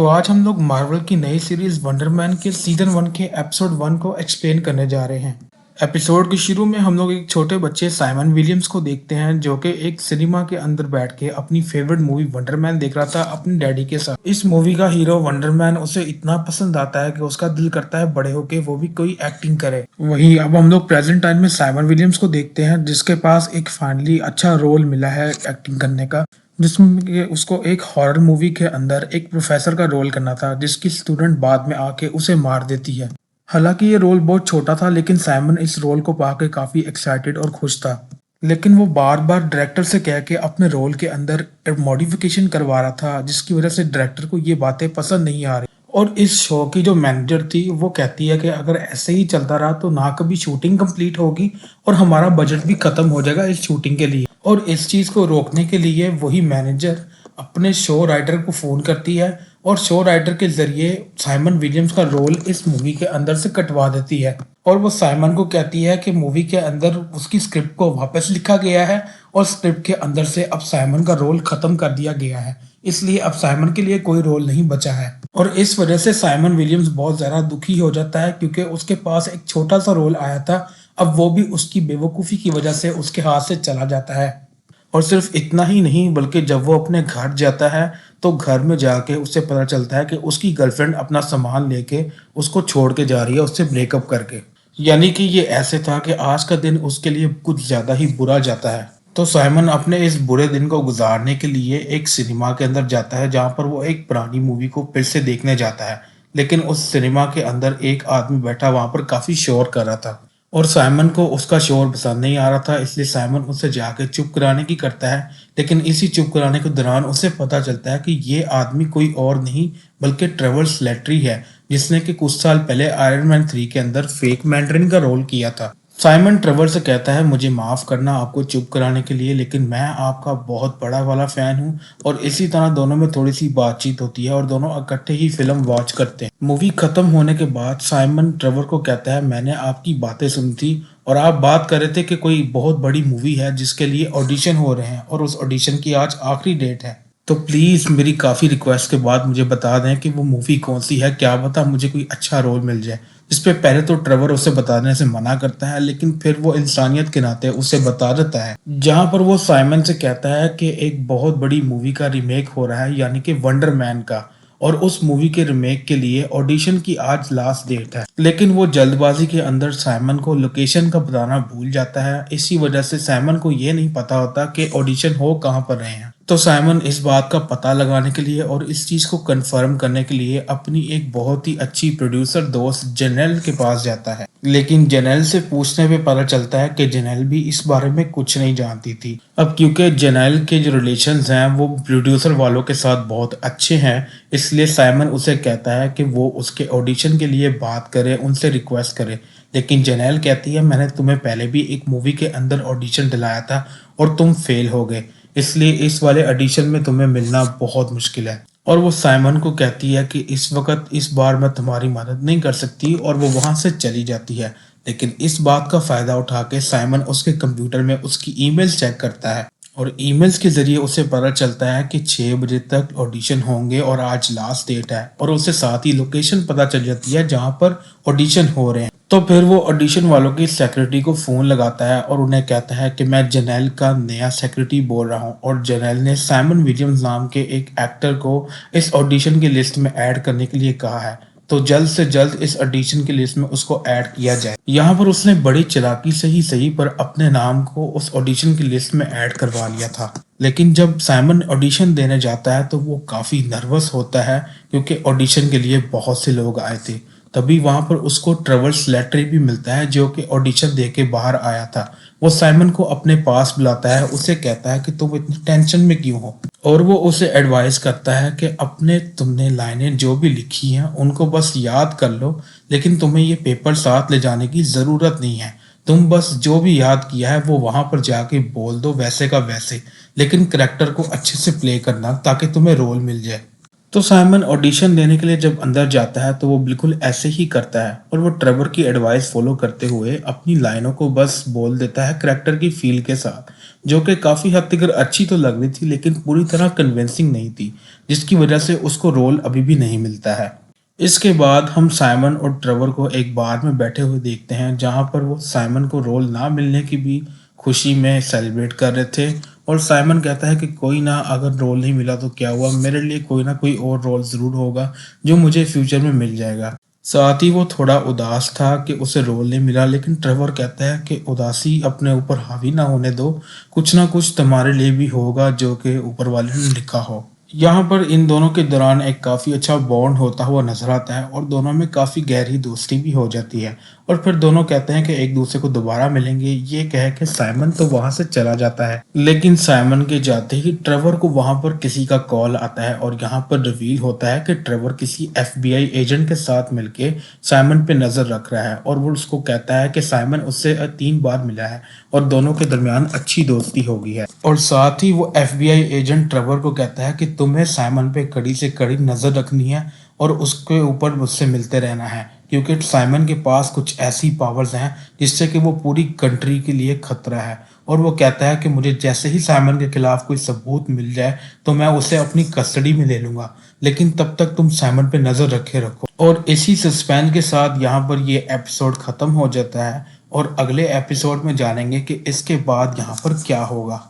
तो आज हम लोग मार्वल की नई सीरीज वंडरमैन के सीजन 1 के एपिसोड 1 को एक्सप्लेन करने जा रहे हैं। एपिसोड के शुरू में हम लोग एक छोटे बच्चे साइमन विलियम्स को देखते हैं जो कि एक सिनेमा के अंदर बैठ के अपनी फेवरेट मूवी वंडरमैन देख रहा था अपने डैडी के साथ। इस मूवी का हीरो वंडरमैन उसे इतना पसंद आता है कि उसका दिल करता है बड़े होके वो भी कोई एक्टिंग करे। वहीं अब हम लोग प्रेजेंट टाइम में साइमन विलियम्स को देखते हैं जिसके पास एक फाइनली अच्छा रोल मिला है एक्टिंग करने का, जिसमें कि उसको एक हॉरर मूवी के अंदर एक प्रोफेसर का रोल करना था जिसकी स्टूडेंट बाद में आके उसे मार देती है। हालांकि ये रोल बहुत छोटा था लेकिन साइमन इस रोल को पाके काफी एक्साइटेड और खुश था। लेकिन वो बार बार डायरेक्टर से कह के अपने रोल के अंदर मॉडिफिकेशन करवा रहा था जिसकी वजह से डायरेक्टर को ये बातें पसंद नहीं आ रही। और इस शो की जो मैनेजर थी वो कहती है कि अगर ऐसे ही चलता रहा तो ना कभी शूटिंग कंप्लीट होगी और हमारा बजट भी खत्म हो जाएगा इस शूटिंग के लिए। और इस चीज को रोकने के लिए वही मैनेजर अपने शो राइटर को फोन करती है और शो राइटर के जरिए साइमन विलियम्स का रोल इस मूवी के अंदर से कटवा देती है। और वो साइमन को कहती है कि मूवी के अंदर उसकी स्क्रिप्ट को वापस लिखा गया है और स्क्रिप्ट के अंदर से अब साइमन का रोल खत्म कर दिया गया है, इसलिए अब साइमन के लिए कोई रोल नहीं बचा है। और इस वजह से साइमन विलियम्स बहुत ज्यादा दुखी हो जाता है क्योंकि उसके पास एक छोटा सा रोल आया था, अब वो भी उसकी बेवकूफ़ी की वजह से उसके हाथ से चला जाता है। और सिर्फ इतना ही नहीं बल्कि जब वो अपने घर जाता है तो घर में जाके उसे पता चलता है कि उसकी गर्लफ्रेंड अपना सामान लेके उसको छोड़ के जा रही है उससे ब्रेकअप करके। यानी कि ये ऐसे था कि आज का दिन उसके लिए कुछ ज्यादा ही बुरा जाता है। तो साइमन अपने इस बुरे दिन को गुजारने के लिए एक सिनेमा के अंदर जाता है जहाँ पर वो एक पुरानी मूवी को फिर से देखने जाता है। लेकिन उस सिनेमा के अंदर एक आदमी बैठा वहां पर काफी शोर कर रहा था और साइमन को उसका शोर पसंद नहीं आ रहा था, इसलिए साइमन उसे जाके चुप कराने की करता है। लेकिन इसी चुप कराने के दौरान उसे पता चलता है कि ये आदमी कोई और नहीं बल्कि ट्रेवर स्लेटरी है जिसने कि कुछ साल पहले आयरन मैन 3 के अंदर फेक मैंड्रिन का रोल किया था। साइमन ट्रेवर से कहता है मुझे माफ करना आपको चुप कराने के लिए, लेकिन मैं आपका बहुत बड़ा वाला फैन हूँ। और इसी तरह दोनों में थोड़ी सी बातचीत होती है और दोनों इकट्ठे ही फिल्म वॉच करते हैं। मूवी खत्म होने के बाद साइमन ट्रेवर को कहता है मैंने आपकी बातें सुनी थी और आप बात कर रहे थे कि कोई बहुत बड़ी मूवी है जिसके लिए ऑडिशन हो रहे हैं और उस ऑडिशन की आज आखिरी डेट है, तो प्लीज मेरी काफी रिक्वेस्ट के बाद मुझे बता दें कि वो मूवी कौन सी है, क्या पता मुझे कोई अच्छा रोल मिल जाए। इस पे पहले तो ट्रेवर उसे बताने से मना करता है लेकिन फिर वो इंसानियत के नाते उसे बता देता है, जहां पर वो साइमन से कहता है कि एक बहुत बड़ी मूवी का रीमेक हो रहा है यानी कि वंडरमैन का, और उस मूवी के रीमेक के लिए ऑडिशन की आज लास्ट डेट है। लेकिन वो जल्दबाजी के अंदर साइमन को लोकेशन का बताना भूल जाता है, इसी वजह से साइमन को ये नहीं पता होता कि ऑडिशन हो कहाँ पर रहे हैं। तो साइमन इस बात का पता लगाने के लिए और इस चीज को कंफर्म करने के लिए अपनी एक बहुत ही अच्छी प्रोड्यूसर दोस्त जेनेल के पास जाता है। लेकिन जेनेल से पूछने पे पता चलता है कि जेनेल भी इस बारे में कुछ नहीं जानती थी। अब क्योंकि जेनेल के जो रिलेशंस हैं वो प्रोड्यूसर वालों के साथ बहुत अच्छे हैं, इसलिए साइमन उसे कहता है कि वो उसके ऑडिशन के लिए बात करे, उनसे रिक्वेस्ट करे। लेकिन जेनेल कहती है मैंने तुम्हें पहले भी एक मूवी के अंदर ऑडिशन दिलाया था और तुम फेल हो गए, इसलिए इस वाले ऑडिशन में तुम्हें मिलना बहुत मुश्किल है। और वो साइमन को कहती है कि इस वक्त इस बार मैं तुम्हारी मदद नहीं कर सकती और वो वहां से चली जाती है। लेकिन इस बात का फायदा उठा के साइमन उसके कंप्यूटर में उसकी ईमेल चेक करता है और ईमेल्स के जरिए उसे पता चलता है कि 6 बजे तक ऑडिशन होंगे और आज लास्ट डेट है, और उसे साथ ही लोकेशन पता चल जाती है जहां पर ऑडिशन हो रहे हैं। तो फिर वो ऑडिशन वालों की सेक्रेटरी को फोन लगाता है और उन्हें कहता है कि मैं जेनेल का नया सेक्रेटरी बोल रहा हूँ और जेनेल ने साइमन विलियम्स नाम के एक एक्टर को इस ऑडिशन की लिस्ट में ऐड करने के लिए कहा है, तो जल्द से जल्द इस ऑडिशन की लिस्ट में उसको ऐड किया जाए। यहाँ पर उसने बड़ी चालाकी से ही सही पर अपने नाम को उस ऑडिशन की लिस्ट में ऐड करवा लिया था। लेकिन जब साइमन ऑडिशन देने जाता है तो वो काफी नर्वस होता है क्योंकि ऑडिशन के लिए बहुत से लोग आए थे। तभी वहां पर उसको ट्रेवर स्लेटरी भी मिलता है जो कि ऑडिशन दे के बाहर आया था। वो साइमन को अपने पास बुलाता है, उसे कहता है कि तुम इतनी टेंशन में क्यों हो, और वो उसे एडवाइस करता है कि अपने तुमने लाइनें जो भी लिखी हैं उनको बस याद कर लो, लेकिन तुम्हें ये पेपर साथ ले जाने की जरूरत नहीं है। तुम बस जो भी याद किया है वो वहां पर जाके बोल दो वैसे का वैसे, लेकिन करेक्टर को अच्छे से प्ले करना ताकि तुम्हें रोल मिल जाए। तो साइमन ऑडिशन देने के लिए जब अंदर जाता है तो वो बिल्कुल ऐसे ही करता है और वो ट्रेवर की एडवाइस फॉलो करते हुए अपनी लाइनों को बस बोल देता है करैक्टर की फील के साथ, जो कि काफ़ी हद तक अच्छी तो लग रही थी लेकिन पूरी तरह कन्विंसिंग नहीं थी, जिसकी वजह से उसको रोल अभी भी नहीं मिलता है। इसके बाद हम साइमन और ट्रेवर को एक बार में बैठे हुए देखते हैं जहां पर वो साइमन को रोल ना मिलने की भी खुशी में सेलिब्रेट कर रहे थे। और साइमन कहता है कि कोई ना, अगर रोल नहीं मिला तो क्या हुआ, मेरे लिए कोई ना कोई और रोल ज़रूर होगा जो मुझे फ्यूचर में मिल जाएगा। साथ ही वो थोड़ा उदास था कि उसे रोल नहीं मिला, लेकिन ट्रेवर कहता है कि उदासी अपने ऊपर हावी ना होने दो, कुछ ना कुछ तुम्हारे लिए भी होगा जो कि ऊपर वाले ने लिखा हो। यहाँ पर इन दोनों के दौरान एक काफ़ी अच्छा बॉन्ड होता हुआ नजर आता है और दोनों में काफ़ी गहरी दोस्ती भी हो जाती है। और फिर दोनों कहते हैं कि एक दूसरे को दोबारा मिलेंगे। ये कह के साइमन तो वहां से चला जाता है, लेकिन साइमन के जाते ही ट्रेवर को वहां पर किसी का कॉल आता है और यहाँ पर रिवील होता है कि ट्रेवर किसी एफबीआई एजेंट के साथ मिलके साइमन पे नजर रख रहा है और वो उसको कहता है कि साइमन उससे 3 बार मिला है और दोनों के दरमियान अच्छी दोस्ती हो गई है। और साथ ही वो एफबीआई एजेंट ट्रेवर को कहता है कि तुम्हें साइमन पे कड़ी से कड़ी नजर रखनी है और उसके ऊपर मुझसे मिलते रहना है, क्योंकि साइमन के पास कुछ ऐसी पावर्स हैं जिससे कि वो पूरी कंट्री के लिए खतरा है। और वो कहता है कि मुझे जैसे ही साइमन के खिलाफ कोई सबूत मिल जाए तो मैं उसे अपनी कस्टडी में ले लूंगा, लेकिन तब तक तुम साइमन पे नजर रखे रखो। और इसी सस्पेंस के साथ यहाँ पर ये एपिसोड खत्म हो जाता है और अगले एपिसोड में जानेंगे कि इसके बाद यहाँ पर क्या होगा।